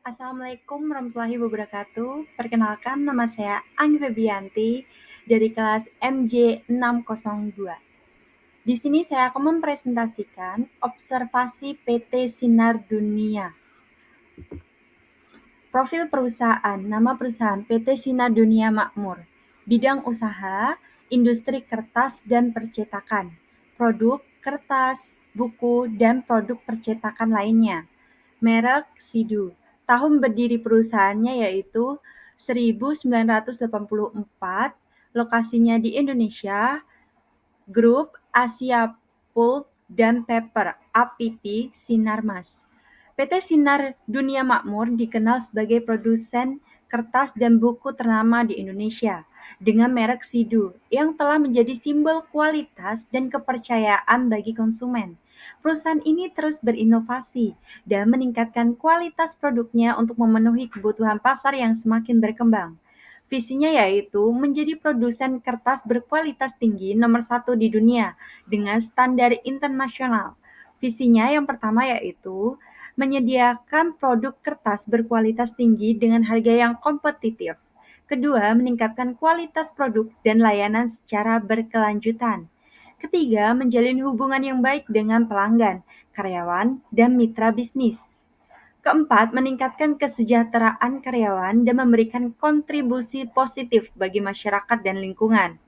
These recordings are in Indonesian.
Assalamualaikum warahmatullahi wabarakatuh. Perkenalkan, nama saya Anggi Febrianti dari kelas MJ602. Di sini saya akan mempresentasikan observasi PT Sinar Dunia. Profil perusahaan, nama perusahaan PT Sinar Dunia Makmur. Bidang usaha, industri kertas dan percetakan. Produk, kertas, buku, dan produk percetakan lainnya. Merek Sidu. Tahun berdiri perusahaannya yaitu 1984, lokasinya di Indonesia, Grup Asia Pulp dan Paper (APP) Sinarmas. PT Sinar Dunia Makmur dikenal sebagai produsen kertas dan buku ternama di Indonesia dengan merek Sidu yang telah menjadi simbol kualitas dan kepercayaan bagi konsumen. Perusahaan ini terus berinovasi dan meningkatkan kualitas produknya untuk memenuhi kebutuhan pasar yang semakin berkembang. Visinya yaitu menjadi produsen kertas berkualitas tinggi nomor 1 di dunia dengan standar internasional. Visinya yang pertama yaitu menyediakan produk kertas berkualitas tinggi dengan harga yang kompetitif. Kedua, meningkatkan kualitas produk dan layanan secara berkelanjutan. Ketiga, menjalin hubungan yang baik dengan pelanggan, karyawan, dan mitra bisnis. Keempat, meningkatkan kesejahteraan karyawan dan memberikan kontribusi positif bagi masyarakat dan lingkungan.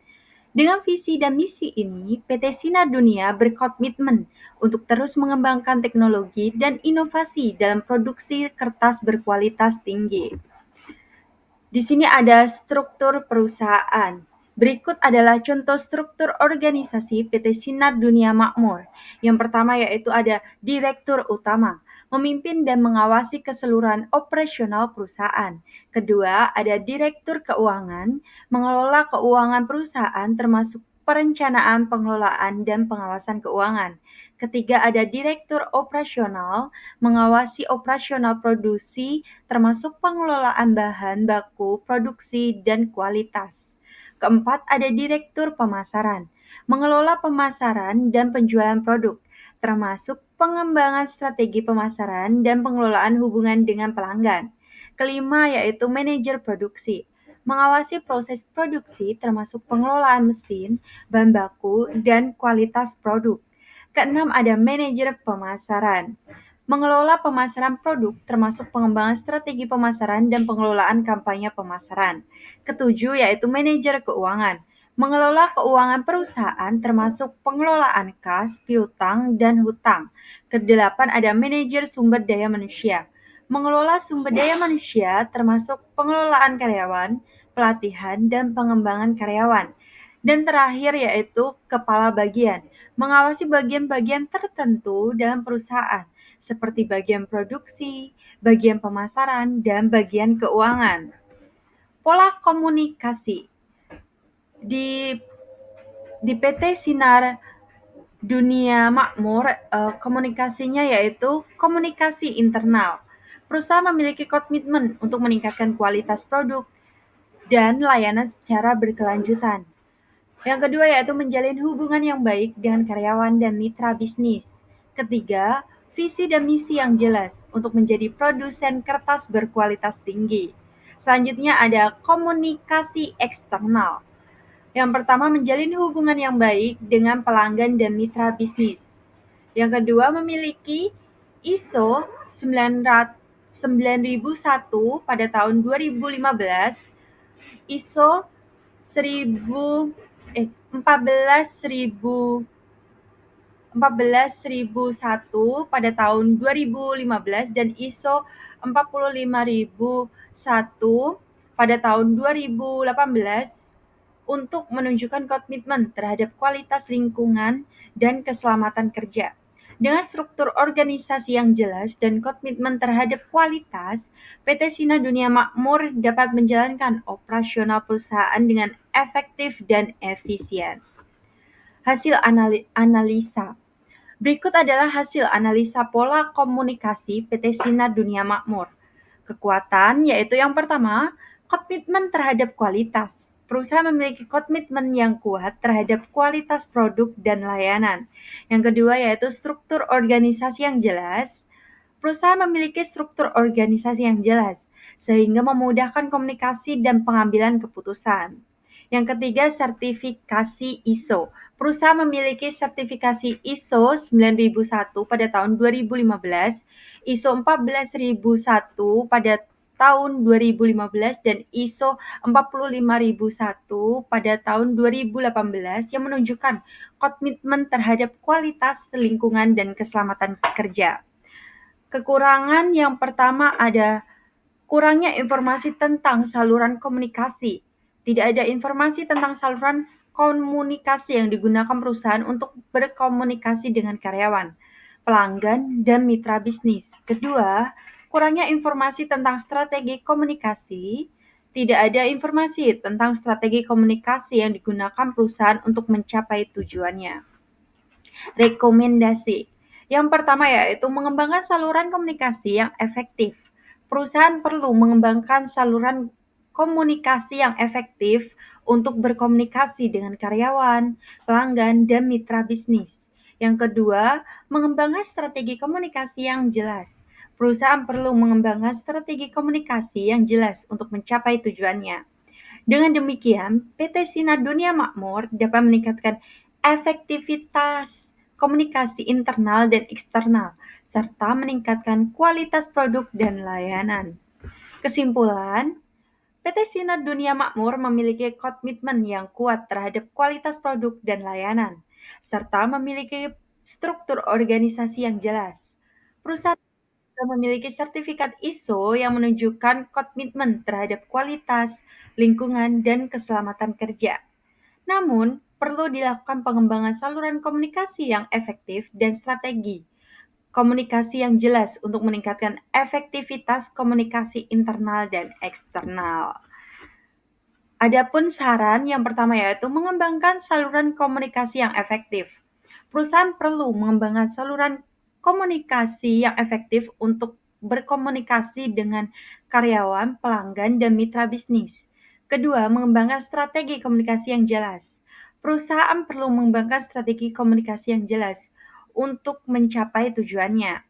Dengan visi dan misi ini, PT Sinar Dunia berkomitmen untuk terus mengembangkan teknologi dan inovasi dalam produksi kertas berkualitas tinggi. Di sini ada struktur perusahaan. Berikut adalah contoh struktur organisasi PT Sinar Dunia Makmur. Yang pertama yaitu ada Direktur Utama, memimpin dan mengawasi keseluruhan operasional perusahaan. Kedua, ada Direktur Keuangan, mengelola keuangan perusahaan termasuk perencanaan, pengelolaan, dan pengawasan keuangan. Ketiga, ada Direktur Operasional, mengawasi operasional produksi termasuk pengelolaan bahan baku, produksi, dan kualitas. Keempat, ada Direktur Pemasaran, mengelola pemasaran dan penjualan produk, termasuk pengembangan strategi pemasaran dan pengelolaan hubungan dengan pelanggan. Kelima, yaitu Manajer Produksi, mengawasi proses produksi termasuk pengelolaan mesin, bahan baku, dan kualitas produk. Keenam, ada Manajer Pemasaran, mengelola pemasaran produk termasuk pengembangan strategi pemasaran dan pengelolaan kampanye pemasaran. Ketujuh, yaitu Manajer Keuangan, mengelola keuangan perusahaan termasuk pengelolaan kas, piutang, dan hutang. Kedelapan, ada Manajer Sumber Daya Manusia, mengelola sumber daya manusia termasuk pengelolaan karyawan, pelatihan, dan pengembangan karyawan. Dan terakhir yaitu kepala bagian, mengawasi bagian-bagian tertentu dalam perusahaan seperti bagian produksi, bagian pemasaran, dan bagian keuangan. Pola komunikasi di PT Sinar Dunia Makmur, komunikasinya yaitu komunikasi internal. Perusahaan memiliki komitmen untuk meningkatkan kualitas produk dan layanan secara berkelanjutan. Yang kedua yaitu menjalin hubungan yang baik dengan karyawan dan mitra bisnis. Ketiga, visi dan misi yang jelas untuk menjadi produsen kertas berkualitas tinggi. Selanjutnya ada komunikasi eksternal. Yang pertama, menjalin hubungan yang baik dengan pelanggan dan mitra bisnis. Yang kedua, memiliki ISO 9001 pada tahun 2015, ISO 14001 pada tahun 2015 dan ISO 45001 pada tahun 2018 untuk menunjukkan komitmen terhadap kualitas lingkungan dan keselamatan kerja. Dengan struktur organisasi yang jelas dan komitmen terhadap kualitas, PT Sinar Dunia Makmur dapat menjalankan operasional perusahaan dengan efektif dan efisien. Hasil analisa. Berikut adalah hasil analisa pola komunikasi PT Sinar Dunia Makmur. Kekuatan yaitu yang pertama, komitmen terhadap kualitas. Perusahaan memiliki komitmen yang kuat terhadap kualitas produk dan layanan. Yang kedua yaitu struktur organisasi yang jelas. Perusahaan memiliki struktur organisasi yang jelas, sehingga memudahkan komunikasi dan pengambilan keputusan. Yang ketiga, sertifikasi ISO. Perusahaan memiliki sertifikasi ISO 9001 pada tahun 2015, ISO 14001 pada tahun 2015, dan ISO 45001 pada tahun 2018 yang menunjukkan komitmen terhadap kualitas lingkungan dan keselamatan kerja. Kekurangan yang pertama ada kurangnya informasi tentang saluran komunikasi. Tidak ada informasi tentang saluran komunikasi yang digunakan perusahaan untuk berkomunikasi dengan karyawan, pelanggan, dan mitra bisnis. Kedua, kurangnya informasi tentang strategi komunikasi. Tidak ada informasi tentang strategi komunikasi yang digunakan perusahaan untuk mencapai tujuannya. Rekomendasi. Yang pertama yaitu mengembangkan saluran komunikasi yang efektif. Perusahaan perlu mengembangkan saluran komunikasi yang efektif untuk berkomunikasi dengan karyawan, pelanggan, dan mitra bisnis. Yang kedua, mengembangkan strategi komunikasi yang jelas. Perusahaan perlu mengembangkan strategi komunikasi yang jelas untuk mencapai tujuannya. Dengan demikian, PT Sinar Dunia Makmur dapat meningkatkan efektivitas komunikasi internal dan eksternal, serta meningkatkan kualitas produk dan layanan. Kesimpulan, PT Sinar Dunia Makmur memiliki komitmen yang kuat terhadap kualitas produk dan layanan, serta memiliki struktur organisasi yang jelas. Perusahaan memiliki sertifikat ISO yang menunjukkan komitmen terhadap kualitas, lingkungan, dan keselamatan kerja. Namun, perlu dilakukan pengembangan saluran komunikasi yang efektif dan strategi komunikasi yang jelas untuk meningkatkan efektivitas komunikasi internal dan eksternal. Adapun saran yang pertama yaitu mengembangkan saluran komunikasi yang efektif. Perusahaan perlu mengembangkan saluran komunikasi yang efektif untuk berkomunikasi dengan karyawan, pelanggan, dan mitra bisnis. Kedua, mengembangkan strategi komunikasi yang jelas. Perusahaan perlu mengembangkan strategi komunikasi yang jelas untuk mencapai tujuannya.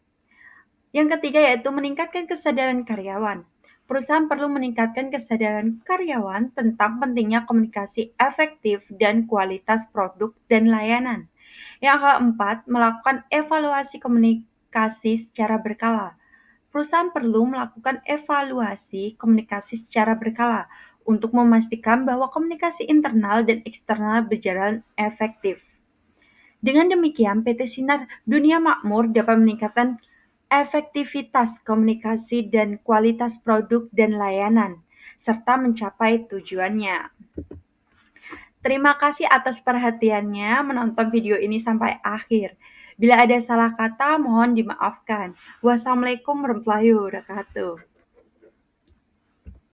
Yang ketiga yaitu meningkatkan kesadaran karyawan. Perusahaan perlu meningkatkan kesadaran karyawan tentang pentingnya komunikasi efektif dan kualitas produk dan layanan. Yang keempat, melakukan evaluasi komunikasi secara berkala. Perusahaan perlu melakukan evaluasi komunikasi secara berkala untuk memastikan bahwa komunikasi internal dan eksternal berjalan efektif. Dengan demikian, PT Sinar Dunia Makmur dapat meningkatkan efektivitas komunikasi dan kualitas produk dan layanan, serta mencapai tujuannya. Terima kasih atas perhatiannya menonton video ini sampai akhir. Bila ada salah kata, mohon dimaafkan. Wassalamualaikum warahmatullahi wabarakatuh.